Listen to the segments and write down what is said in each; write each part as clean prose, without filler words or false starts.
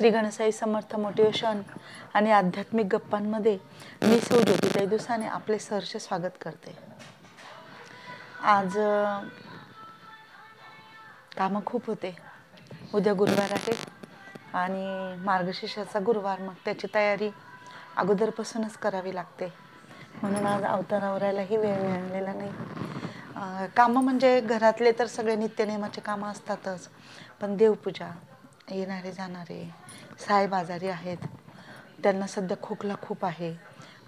श्री गणसाई समर्थ motivation आणि आध्यात्मिक गप्पांमध्ये मी सौ ज्योतिताई दुसाने आपले सहर्ष स्वागत करते। आज कामं खूप होते। उद्या गुरुवार आहे आणि मार्गशीर्षाचा गुरुवार, मग त्याची तयारी अगोदरपासूनच करावी लागते, म्हणून आज अवतार आवरायलाही वेळ मिळालेला नाही। कामं म्हणजे घरातले तर सगळे नित्यनेमाचे कामं असतातच, पण देवपूजा, येणारे जाणारे साहेब आजारी आहेत, त्यांना सध्या खोकला खूप आहे,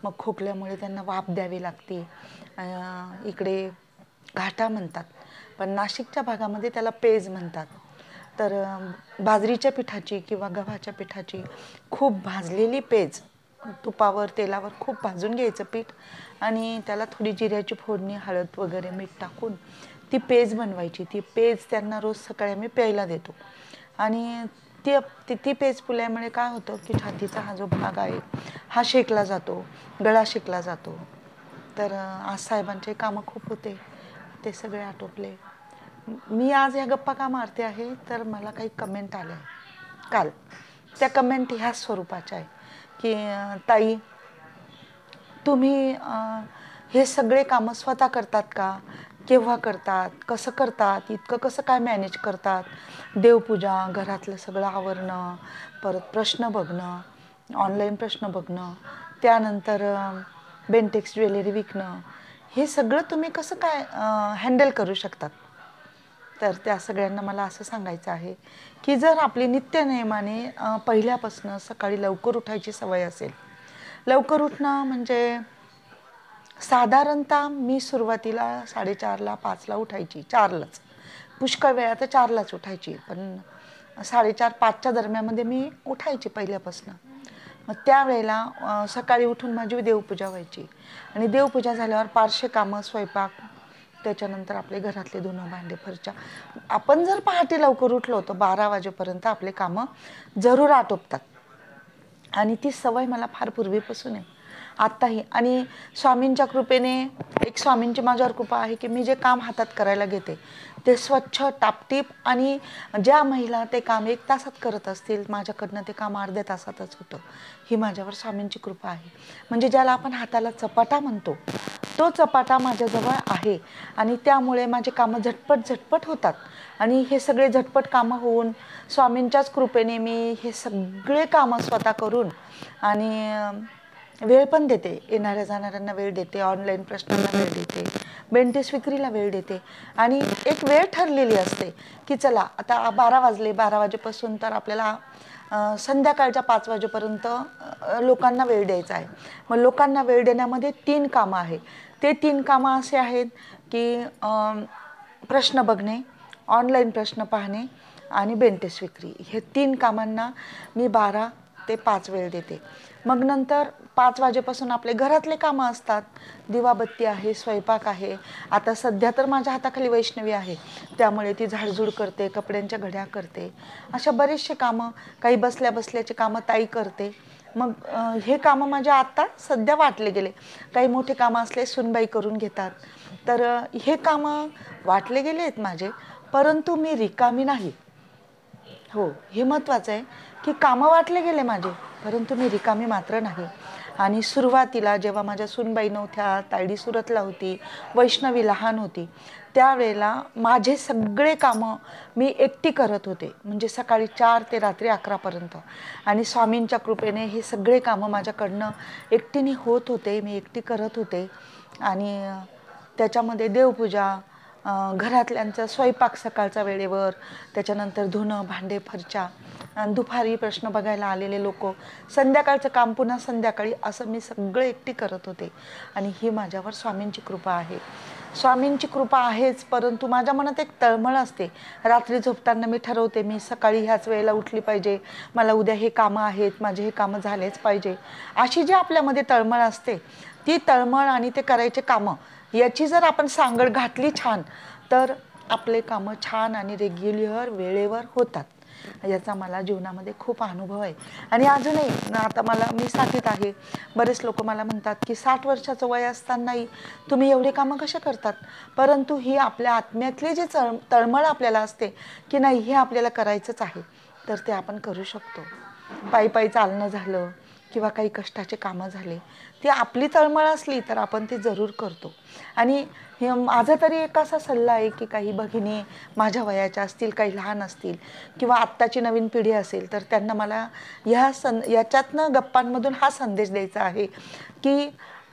मग खोकल्यामुळे त्यांना वाफ द्यावी लागते। इकडे घाटा म्हणतात, पण नाशिकच्या भागामध्ये त्याला पेज म्हणतात। तर बाजरीच्या पिठाची किंवा गव्हाच्या पिठाची खूप भाजलेली पेज, तुपावर तेलावर खूप भाजून घ्यायचं पीठ आणि त्याला थोडी जिऱ्याची फोडणी, हळद वगैरे मीठ टाकून ती पेज बनवायची। ती पेज त्यांना रोज सकाळी आम्ही प्यायला देतो आणि ती पेज पिल्यामुळे काय होतं की छातीचा हा जो भाग आहे हा शेकला जातो, गळा शेकला जातो। तर आज साहेबांचे कामं खूप होते, ते सगळे आटोपले। मी आज या गप्पा का मारते आहे तर मला काही कमेंट आल्या काल, त्या कमेंट ह्या स्वरूपाच्या आहे की ताई तुम्ही हे सगळे कामं स्वतः करतात का, केव्हा करतात, कसं करतात, इतकं कसं काय मॅनेज करतात, देवपूजा, घरातलं सगळं आवरणं, परत प्रश्न बघणं, ऑनलाईन प्रश्न बघणं, त्यानंतर बेंटेक्स ज्वेलरी विकणं, हे सगळं तुम्ही कसं काय हँडल करू शकतात। तर त्या सगळ्यांना मला असं सांगायचं आहे की जर आपली नित्यनेमाने पहिल्यापासून सकाळी लवकर उठायची सवय असेल, लवकर उठणं म्हणजे साधारणतः मी सुरुवातीला 4:30ला 5ला उठायची, 4लाच, पुष्कळ वेळा तर 4लाच उठायची, पण 4:30-5च्या दरम्यानमध्ये मी उठायची पहिल्यापासून। मग त्यावेळेला सकाळी उठून माझी देवपूजा व्हायची आणि देवपूजा झाल्यावर पाचशे कामं, स्वयंपाक, त्याच्यानंतर आपले घरातले धुणं भांडे फरशा। आपण जर पहाटे लवकर उठलो तर 12 वाजेपर्यंत आपले कामं जरूर आटोपतात आणि ती सवय मला फार पूर्वीपासून आहे, आत्ताही। आणि स्वामींच्या कृपेने, एक स्वामींची माझ्यावर कृपा आहे की मी जे काम हातात करायला घेते ते स्वच्छ, टापटीप, आणि ज्या महिला ते काम 1 तासात करत असतील माझ्याकडनं ते काम अर्ध्या तासातच होतं, ही माझ्यावर स्वामींची कृपा आहे। म्हणजे ज्याला आपण हाताला चपाटा म्हणतो तो चपाटा माझ्याजवळ आहे आणि त्यामुळे माझे कामं झटपट होतात। आणि हे सगळे झटपट कामं होऊन स्वामींच्याच कृपेने मी हे सगळे कामं स्वतः करून आणि वेळ पण देते, येणाऱ्या जाणाऱ्यांना वेळ देते, ऑनलाईन प्रश्नांना वेळ देते, बेंटेक्स विक्रीला वेळ देते। आणि एक वेळ ठरलेली असते की चला आता 12 वाजले, 12 वाजेपासून तर आपल्याला संध्याकाळच्या 5 वाजेपर्यंत लोकांना वेळ द्यायचा आहे। मग लोकांना वेळ देण्यामध्ये 3 कामं आहे। ते 3 कामं असे आहेत की प्रश्न बघणे, ऑनलाईन प्रश्न पाहणे आणि बेंटेक्स विक्री, हे 3 कामांना मी 12 ते 5 वेळ देते। मग नंतर 5 वाजेपासून आपले घरातले कामं असतात, दिवाबत्ती आहे, स्वयंपाक आहे। आता सध्या तर माझ्या हाताखाली वैष्णवी आहे, त्यामुळे ती झाडझूड करते, कपड्यांच्या घड्या करते, अशा बरेचसे कामं, काही बसल्या बसल्याचे कामं ताई करते। मग हे कामं माझ्या आत्ता सध्या वाटले गेले, काही मोठे कामं असले सुनबाई करून घेतात। तर हे कामं वाटले गेले आहेत माझे, परंतु मी रिकामी नाही। हो, हे महत्त्वाचं आहे की कामं वाटले गेले माझे, परंतु मी रिकामी मात्र नाही। आणि सुरुवातीला जेव्हा माझ्या सुनबाई नव्हत्या, तायडी सुरतला होती, वैष्णवी लहान होती, त्यावेळेला माझे सगळे कामं मी एकटी करत होते, म्हणजे सकाळी 4 ते रात्री 11पर्यंत। आणि स्वामींच्या कृपेने हे सगळे कामं माझ्याकडनं एकटीने होत होते, मी एकटी करत होते। आणि त्याच्यामध्ये देवपूजा, घरातल्यांचा स्वयंपाक सकाळचा वेळेवर, त्याच्यानंतर धुणं भांडे फरशा, दुपारी प्रश्न बघायला आलेले लोक, संध्याकाळचं काम पुन्हा संध्याकाळी, असं मी सगळं एकटी करत होते। आणि ही माझ्यावर स्वामींची कृपा आहे। स्वामींची कृपा आहेच, परंतु माझ्या मनात एक तळमळ असते। रात्री झोपताना मी ठरवते मी सकाळी ह्याच वेळेला उठली पाहिजे, मला उद्या हे कामं आहेत, माझे हे कामं झालेच पाहिजे, अशी जी आपल्यामध्ये तळमळ असते, ती तळमळ आणि ते करायचे कामं याची जर आपण सांगड घातली छान, तर आपले कामं छान आणि रेग्युलर वेळेवर होतात। याचा मला जीवनामध्ये खूप अनुभव आहे। आणि अजूनही आता मी 60त आहे, बरेच लोक मला म्हणतात की 60 वर्षाचं वय असतानाही तुम्ही एवढे कामं कसे करतात, परंतु ही आपल्या आत्म्यातली जी तळमळ आपल्याला असते की नाही हे आपल्याला करायचंच आहे, तर ते आपण करू शकतो। पायी पायी चालणं झालं किंवा काही कष्टाचे कामं झाले, ती आपली तळमळ असली तर आपण ते जरूर करतो. आणि माझा तरी एक असा सल्ला आहे की काही भगिनी माझ्या वयाच्या असतील, काही लहान असतील किंवा आत्ताची नवीन पिढी असेल, तर त्यांना मला याच्यातनं गप्पांमधून हा संदेश द्यायचा आहे की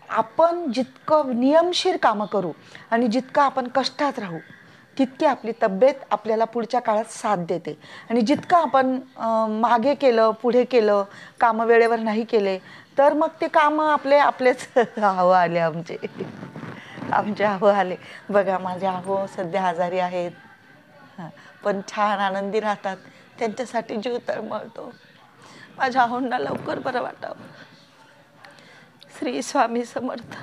आपण जितकं नियमशीर कामं करू आणि जितकं आपण कष्टात राहू, तितकी आपली तब्येत आपल्याला पुढच्या काळात साथ देते. आणि जितकं आपण मागे केलं, पुढे केलं, कामं वेळेवर नाही केले, तर मग ते कामं आपलेच हवं आले आमचे हवं आले. बघा माझे आहो सध्या आजारी आहेत, पण छान आनंदी राहतात. त्यांच्यासाठी जीव तळमळतो. माझ्या आहोंना लवकर बरं वाटावं. श्री स्वामी समर्थ.